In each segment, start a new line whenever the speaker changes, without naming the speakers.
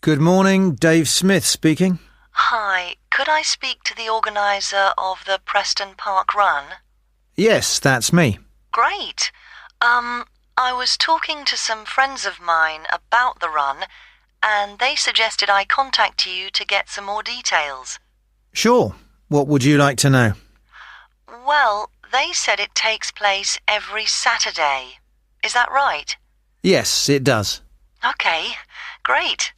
Good morning, Dave Smith speaking.
Hi, could I speak to the organiser of the Preston Park Run?
Yes, that's me.
Great. I was talking to some friends of mine about the run, and they suggested I contact you to get some more details.
Sure. What would you like to know?
Well, they said it takes place every Saturday. Is that right?
Yes, it does.
Okay, great.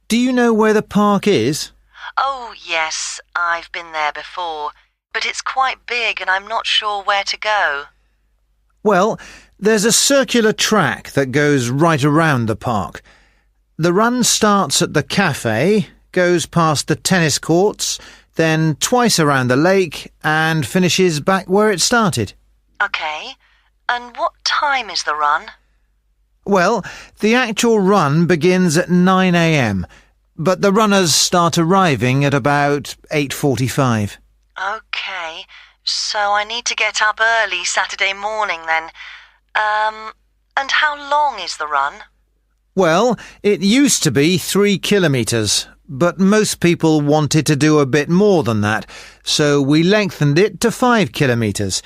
Do you know where the park is?
Oh, yes, I've been there before, but it's quite big and I'm not sure where to go.
Well, there's a circular track that goes right around the park. The run starts at the cafe, goes past the tennis courts, then twice around the lake and finishes back where it started.
Okay, and what time is the run?
Well, the actual run begins at 9 a.m, but the runners start arriving at about 8:45.
Okay, so I need to get up early Saturday morning then. And how long is the run?
Well, it used to be 3 kilometres, but most people wanted to do a bit more than that, so we lengthened it to 5 kilometres.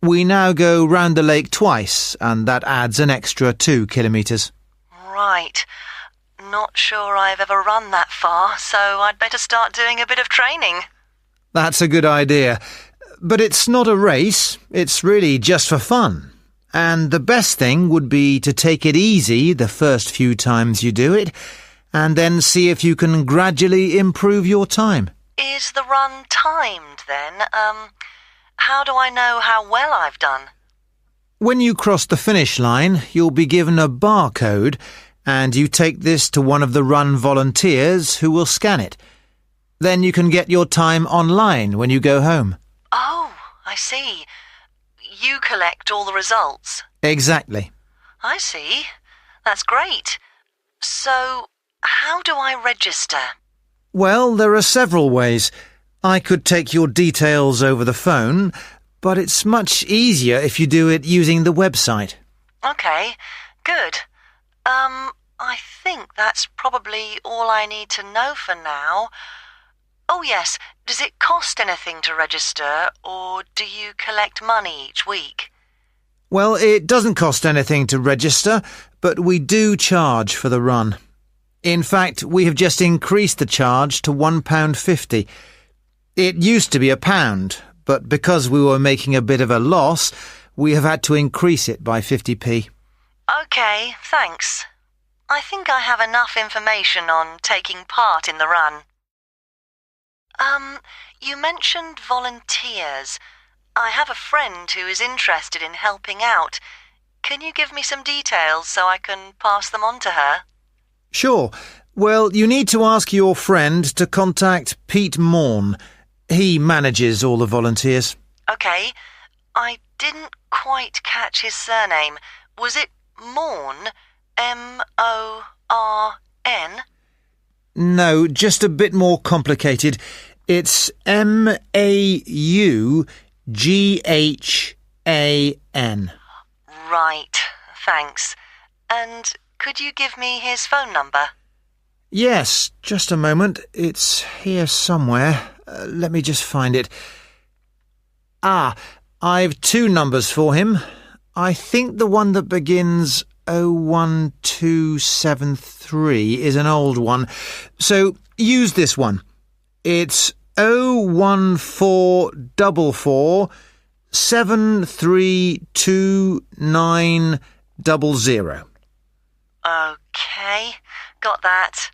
We now go round the lake twice, and that adds an extra 2 kilometres.
Right. Not sure I've ever run that far, so I'd better start doing a bit of training.
That's a good idea. But it's not a race, it's really just for fun. And the best thing would be to take it easy the first few times you do it, and then see if you can gradually improve your time.
Is the run timed then? How do I know how well I've done?
When you cross the finish line, you'll be given a barcode, and you take this to one of the run volunteers who will scan it. Then you can get your time online when you go home.
Oh, I see. You collect all the results.
Exactly.
I see. That's great. So, how do I register?
Well, there are several ways. I could take your details over the phone, but it's much easier if you do it using the website.
Okay, good. I think that's probably all I need to know for now. Oh yes, does it cost anything to register, or do you collect money each week?
Well, it doesn't cost anything to register, but we do charge for the run. In fact, we have just increased the charge to £1.50. It used to be £1, but because we were making a bit of a loss, we have had to increase it by 50p.
Okay, thanks. I think I have enough information on taking part in the run. You mentioned volunteers. I have a friend who is interested in helping out. Can you give me some details so I can pass them on to her?
Sure. Well, you need to ask your friend to contact Pete Morn. He manages all the volunteers.
Okay. I didn't quite catch his surname. Was it Morn? M-O-R-N?
No, just a bit more complicated. It's M-A-U-G-H-A-N.
Right, thanks. And could you give me his phone number?
Yes, just a moment. It's here somewhere. Let me just find it. I've 2 numbers for him. I think the one that begins 01273 is an old one. So use this one. It's 01444 732900.
Okay, got that.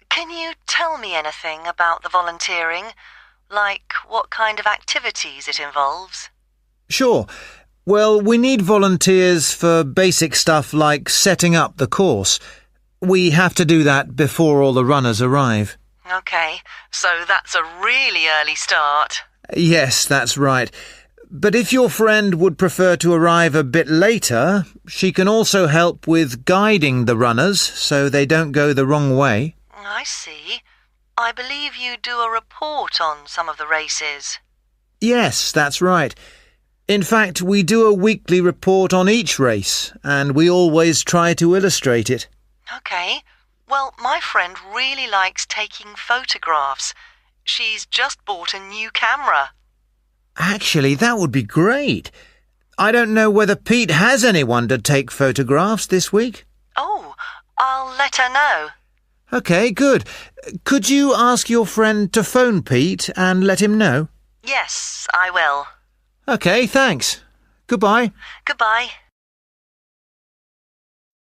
Can you tell me anything about the volunteering? Like what kind of activities it involves?
Sure. Well, we need volunteers for basic stuff like setting up the course. We have to do that before all the runners arrive.
Okay, so that's a really early start.
Yes, that's right. But if your friend would prefer to arrive a bit later, she can also help with guiding the runners so they don't go the wrong way.
I see. I believe you do a report on some of the races.
Yes, that's right. In fact, we do a weekly report on each race, and we always try to illustrate it.
Okay. Well, my friend really likes taking photographs. She's just bought a new camera.
Actually, that would be great. I don't know whether Pete has anyone to take photographs this week.
Oh, I'll let her know.
OK, good. Could you ask your friend to phone Pete and let him know?
Yes, I will.
OK, thanks. Goodbye.
Goodbye.